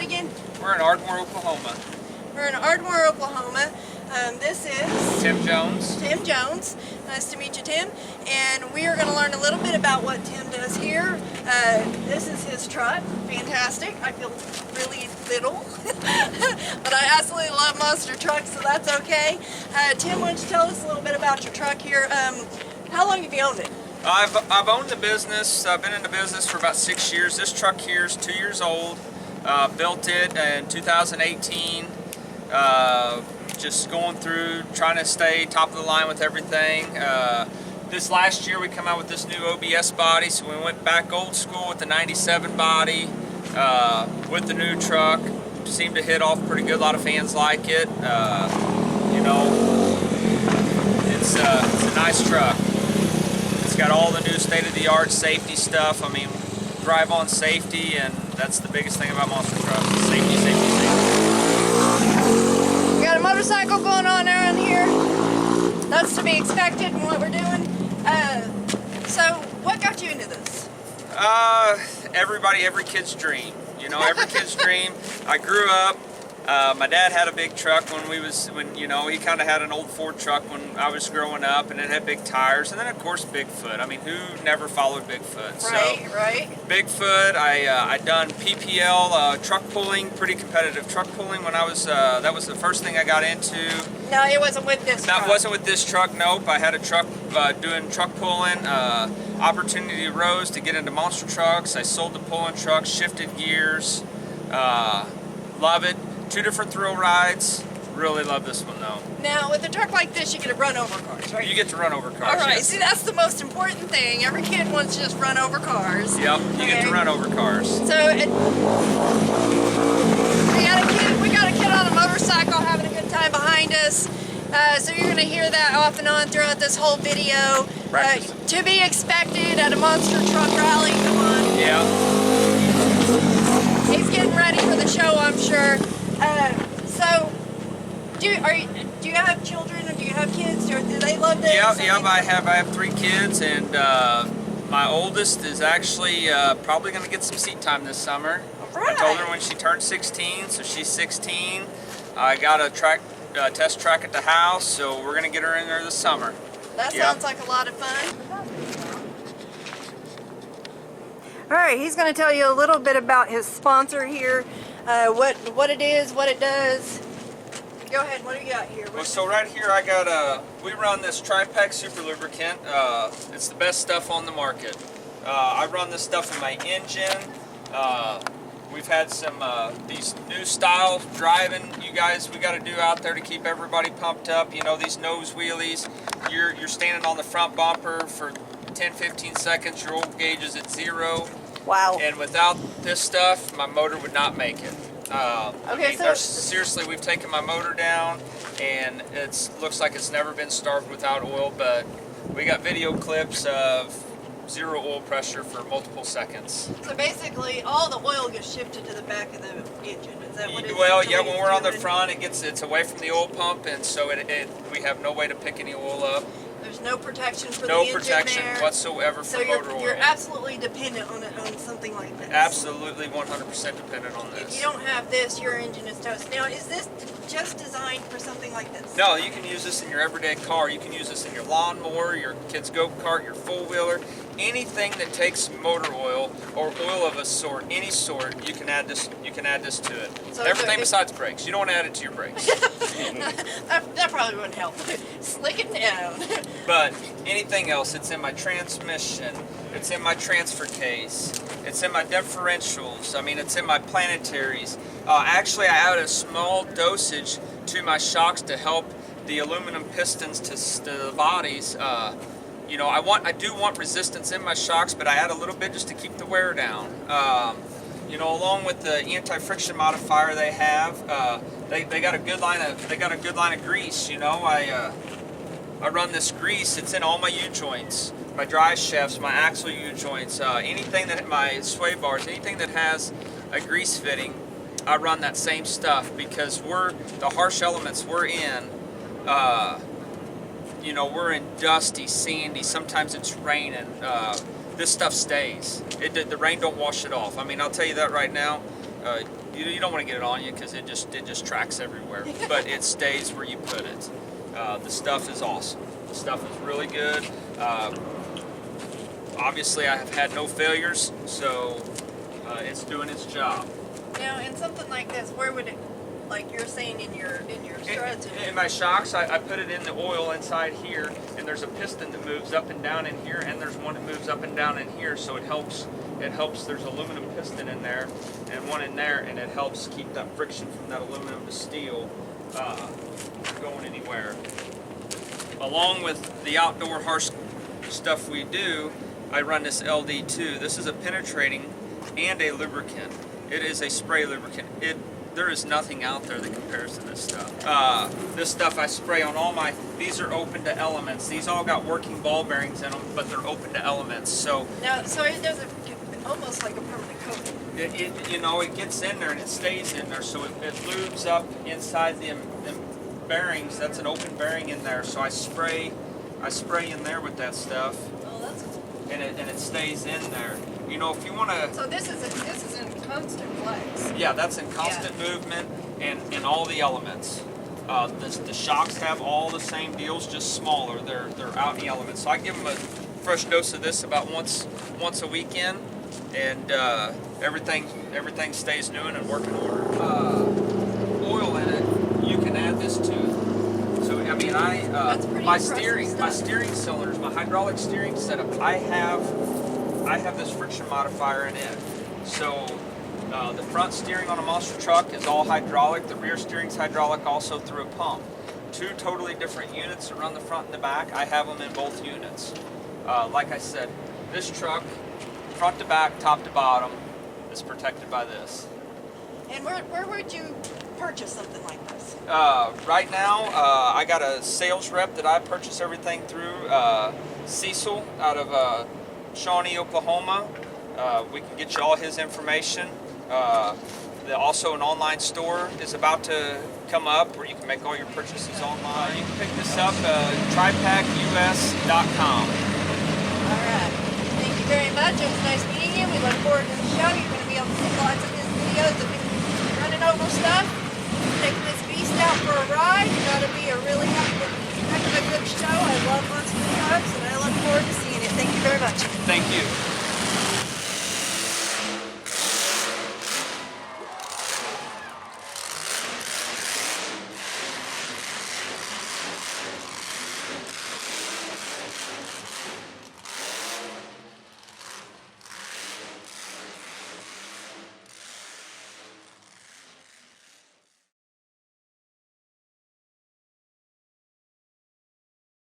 at again? We're in Ardmore, Oklahoma. We're in Ardmore, Oklahoma. This is Tim Jones. Tim Jones. Nice to meet you, Tim. And we are going to learn a little bit about what Tim does here. This is his truck. Fantastic. I feel really little, but I absolutely love monster trucks, so that's okay. Tim, why don't you tell us a little bit about your truck here? How long have you owned it? I've owned the business. I've been in the business for about 6 years. This truck here is 2 years old. Built it in 2018. Just going through, trying to stay top of the line with everything. This last year we come out with this new OBS body, so we went back old school with the 97 body with the new truck. Seemed to hit off pretty good. A lot of fans like it. You know, it's a nice truck. It's got all the new state-of-the-art safety stuff. I mean, drive on safety, and that's the biggest thing about monster trucks. Safety, safety, safety. We got a motorcycle going on around here. That's to be expected in what we're doing. So what got you into this? Every kid's dream. You know, every kid's dream. I grew up. My dad had a big truck you know, he kind of had an old Ford truck when I was growing up, and it had big tires, and then of course Bigfoot. I mean, who never followed Bigfoot? Right. Bigfoot. I done PPL truck pulling, pretty competitive truck pulling when I was. That was the first thing I got into. No, it wasn't with this truck. That wasn't with this truck. Nope. I had a truck doing truck pulling. Opportunity arose to get into monster trucks. I sold the pulling truck, shifted gears. Love it. 2 different thrill rides. Really love this one though. Now, with a truck like this, you get to run over cars, right? You get to run over cars. All right. Yes. See, that's the most important thing. Every kid wants to just run over cars. Yep. You get to run over cars. So, we got a kid on a motorcycle having a good time behind us. So you're going to hear that off and on throughout this whole video. To be expected at a monster truck rally. Come on. Yeah. He's getting ready for the show, I'm sure. So, do you have children, or do you have kids, or do they love this? Yeah. I have 3 kids, and my oldest is actually probably going to get some seat time this summer. All right. I told her when she turned 16, so she's 16. I got a test track at the house, so we're going to get her in there this summer. That sounds like a lot of fun. All right, he's going to tell you a little bit about his sponsor here, what it is, what it does. Go ahead, what do you got here? Well, so right here I got we run this tripak super lubricant. It's the best stuff on the market. I run this stuff in my engine. We've had some these new style driving we got to do out there to keep everybody pumped up. You know, these nose wheelies, you're standing on the front bumper for 10-15 seconds, your oil gauge is at 0. Wow. And without this stuff, my motor would not make it. Okay, so seriously, we've taken my motor down, and it looks like it's never been starved without oil, but we got video clips of 0 oil pressure for multiple seconds. So basically, all the oil gets shifted to the back of the engine. Is that what it is? Well, yeah, when we're on the front, it's away from the oil pump, and so we have no way to pick any oil up. There's no protection for the engine there. No protection whatsoever for motor oil. You're absolutely dependent on something like this. Absolutely 100% dependent on this. If you don't have this, your engine is toast. Now, is this just designed for something like this? No, you can use this in your everyday car. You can use this in your lawnmower, your kid's go-kart, your four-wheeler. Anything that takes motor oil or oil of a sort, any sort, you can add this to it. So everything besides brakes. You don't want to add it to your brakes. that probably wouldn't help. Slick it down. But anything else, it's in my transmission, it's in my transfer case, it's in my differentials, I mean, it's in my planetaries. Actually, I add a small dosage to my shocks to help the aluminum pistons to the bodies. You know, I do want resistance in my shocks, but I add a little bit just to keep the wear down. You know, along with the anti-friction modifier they have, they got a good line of grease. You know, I run this grease. It's in all my U-joints, my drive shafts, my axle U-joints, anything that my sway bars, anything that has a grease fitting. I run that same stuff because the harsh elements we're in. You know, we're in dusty, sandy, sometimes it's raining. This stuff stays. The rain don't wash it off. I mean, I'll tell you that right now. You don't want to get it on you because it just tracks everywhere. But it stays where you put it. The stuff is awesome. The stuff is really good. Obviously, I have had no failures, so it's doing its job. Now, in something like this, where would it, like you're saying in your struts? In my shocks, I put it in the oil inside here, and there's a piston that moves up and down in here, and there's one that moves up and down in here, so it helps. It helps. There's aluminum piston in there, and one in there, and it helps keep that friction from that aluminum to steel going anywhere. Along with the outdoor harsh stuff we do, I run this LD2. This is a penetrating and a lubricant. It is a spray lubricant. There is nothing out there that compares to this stuff. This stuff I spray on all my, these are open to elements. These all got working ball bearings in them, but they're open to elements. So now, so it doesn't, almost like a permanent coating. It gets in there and it stays in there. So it lubes up inside them bearings. That's an open bearing in there. So I spray in there with that stuff. Oh, that's cool. And it stays in there. You know, if you want to. So this is in constant flex. Yeah, that's in constant movement and in all the elements. The shocks have all the same deals, just smaller. They're out in the elements. So I give them a fresh dose of this about once a weekend, and everything stays new and in working order. Oil in it, you can add this to. So I mean, my steering cylinders, my hydraulic steering setup, I have this friction modifier in it. So the front steering on a monster truck is all hydraulic. The rear steering's hydraulic also through a pump. Two totally different units that run the front and the back. I have them in both units. Like I said, this truck, front to back, top to bottom, is protected by this. And where would you purchase something like this? Right now, I got a sales rep that I purchase everything through, Cecil out of Shawnee, Oklahoma. We can get you all his information. Also an online store is about to come up where you can make all your purchases online. You can pick this up at tripakus.com. All right. Thank you very much. It was nice meeting you. We look forward to the show. You're going to be able to see lots of his videos of him running over stuff, taking this beast out for a ride. It's got to be a really heck of a good show. I love monster trucks, and I look forward to seeing it. Thank you very much. Thank you.